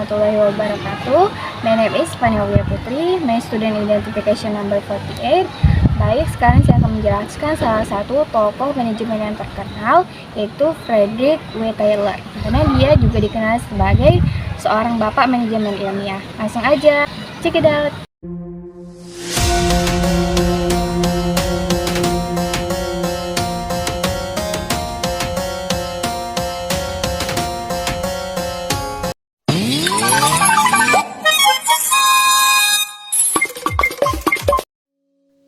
warahmatullahi wabarakatuh. My name is Panelvia Putri, my student identification number 48. Baik, sekarang saya akan menjelaskan salah satu tokoh manajemen yang terkenal, yaitu Frederick W. Taylor. Karena dia juga dikenal sebagai seorang bapak manajemen ilmiah. Langsung aja, check it out.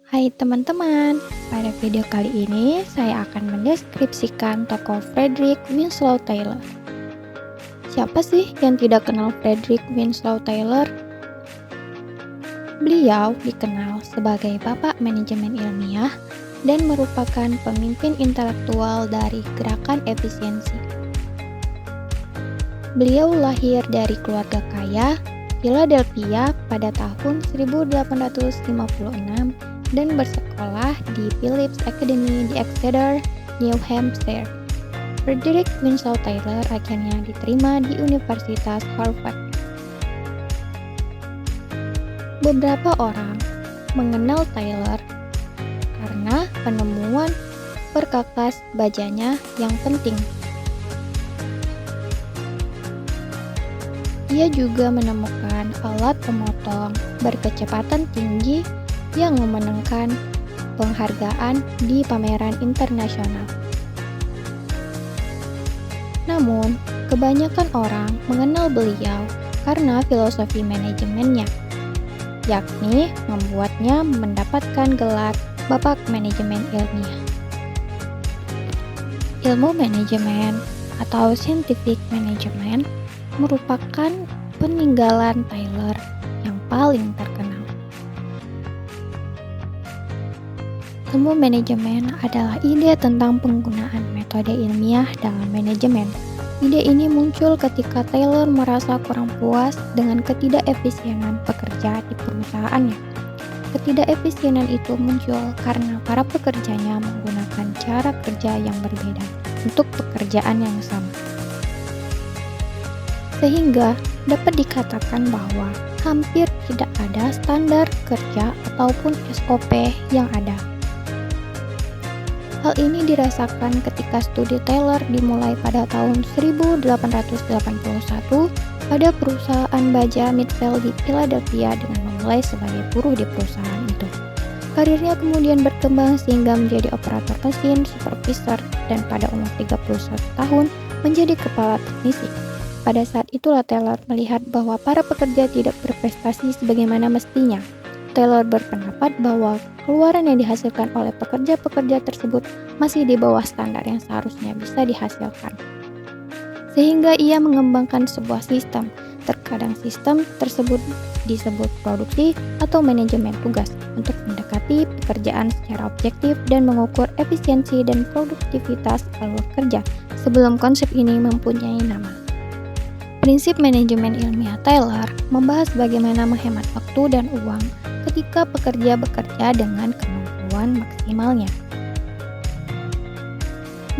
Hai teman-teman, pada video kali ini saya akan mendeskripsikan tokoh Frederick Winslow Taylor. Siapa sih yang tidak kenal Frederick Winslow Taylor? Beliau dikenal sebagai bapak manajemen ilmiah dan merupakan pemimpin intelektual dari gerakan efisiensi. Beliau lahir dari keluarga kaya Philadelphia pada tahun 1856 dan bersekolah di Phillips Academy di Exeter, New Hampshire. Frederick Winslow Taylor akhirnya diterima di Universitas Harvard. Beberapa orang mengenal Taylor karena penemuan perkakas bajanya yang penting. Ia juga menemukan alat pemotong berkecepatan tinggi yang memenangkan penghargaan di pameran internasional. Namun, kebanyakan orang mengenal beliau karena filosofi manajemennya, yakni membuatnya mendapatkan gelar Bapak Manajemen Ilmiah. Ilmu manajemen atau scientific management merupakan peninggalan Taylor yang paling terkenal. Ilmu manajemen adalah ide tentang penggunaan metode ilmiah dalam manajemen. Ide ini muncul ketika Taylor merasa kurang puas dengan ketidakefisienan pekerja di perusahaannya. Ketidakefisienan itu muncul karena para pekerjanya menggunakan cara kerja yang berbeda untuk pekerjaan yang sama. Sehingga dapat dikatakan bahwa hampir tidak ada standar kerja ataupun SOP yang ada. Hal ini dirasakan ketika studi Taylor dimulai pada tahun 1881 pada perusahaan baja Midfield di Philadelphia dengan memulai sebagai buruh di perusahaan itu. Karirnya kemudian berkembang sehingga menjadi operator mesin, supervisor, dan pada umur 31 tahun menjadi kepala teknisi. Pada saat itulah Taylor melihat bahwa para pekerja tidak berprestasi sebagaimana mestinya. Taylor berpendapat bahwa keluaran yang dihasilkan oleh pekerja-pekerja tersebut masih di bawah standar yang seharusnya bisa dihasilkan. Sehingga ia mengembangkan sebuah sistem. Terkadang sistem tersebut disebut produksi atau manajemen tugas untuk mendekati pekerjaan secara objektif dan mengukur efisiensi dan produktivitas alur kerja sebelum konsep ini mempunyai nama. Prinsip manajemen ilmiah Taylor membahas bagaimana menghemat waktu dan uang ketika pekerja bekerja dengan kemampuan maksimalnya.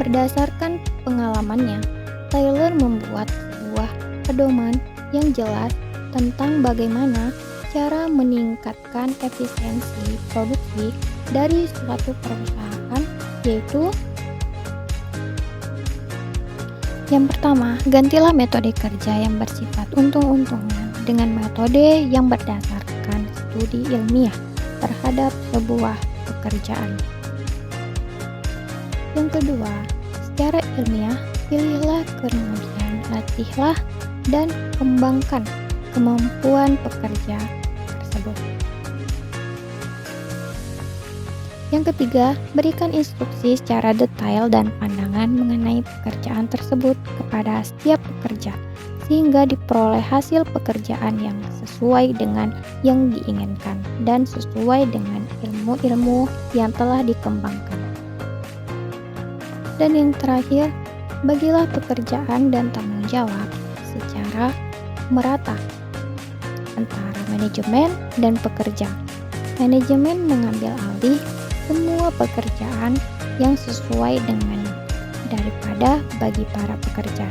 Berdasarkan pengalamannya, Taylor membuat sebuah pedoman yang jelas tentang bagaimana cara meningkatkan efisiensi produksi dari suatu perusahaan, yaitu yang pertama, gantilah metode kerja yang bersifat untung-untungan dengan metode yang berdasarkan studi ilmiah terhadap sebuah pekerjaan. Yang kedua, secara ilmiah, pilihlah kemudian latihlah dan kembangkan kemampuan pekerja tersebut. Yang ketiga, berikan instruksi secara detail dan pandangan mengenai pekerjaan tersebut kepada setiap pekerja, sehingga diperoleh hasil pekerjaan yang sesuai dengan yang diinginkan dan sesuai dengan ilmu-ilmu yang telah dikembangkan. Dan yang terakhir, bagilah pekerjaan dan tanggung jawab secara merata antara manajemen dan pekerja. Manajemen mengambil alih semua pekerjaan yang sesuai dengan daripada bagi para pekerja.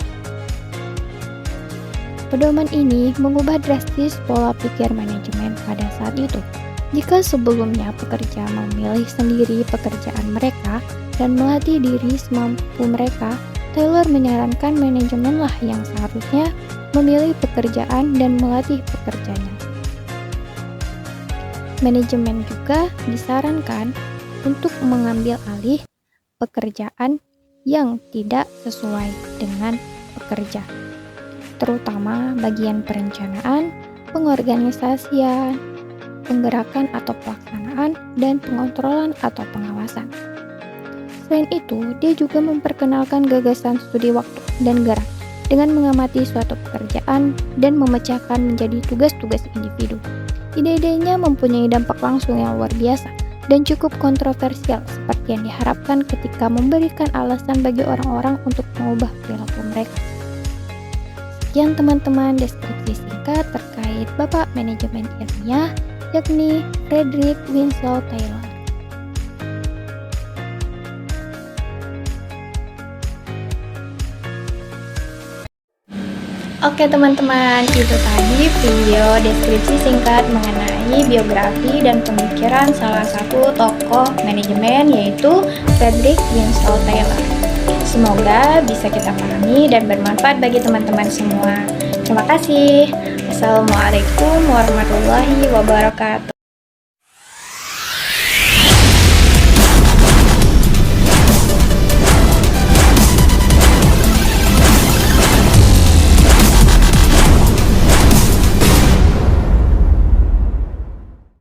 Pedoman ini mengubah drastis pola pikir manajemen pada saat itu. Jika sebelumnya pekerja memilih sendiri pekerjaan mereka dan melatih diri semampu mereka, Taylor menyarankan manajemenlah yang seharusnya memilih pekerjaan dan melatih pekerjanya. Manajemen juga disarankan untuk mengambil alih pekerjaan yang tidak sesuai dengan pekerja, terutama bagian perencanaan, pengorganisasian, penggerakan atau pelaksanaan, dan pengontrolan atau pengawasan. Selain itu, dia juga memperkenalkan gagasan studi waktu dan gerak dengan mengamati suatu pekerjaan dan memecahkan menjadi tugas-tugas individu. Ide-idenya mempunyai dampak langsung yang luar biasa dan cukup kontroversial seperti yang diharapkan ketika memberikan alasan bagi orang-orang untuk mengubah perilaku mereka. Sekian teman-teman deskripsi singkat terkait Bapak Manajemen Ilmiah, yakni Frederick Winslow Taylor. Oke teman-teman, itu tadi video deskripsi singkat mengenai biografi dan pemikiran salah satu tokoh manajemen, yaitu Frederick Winslow Taylor. Semoga bisa kita pahami dan bermanfaat bagi teman-teman semua. Terima kasih. Assalamualaikum warahmatullahi wabarakatuh.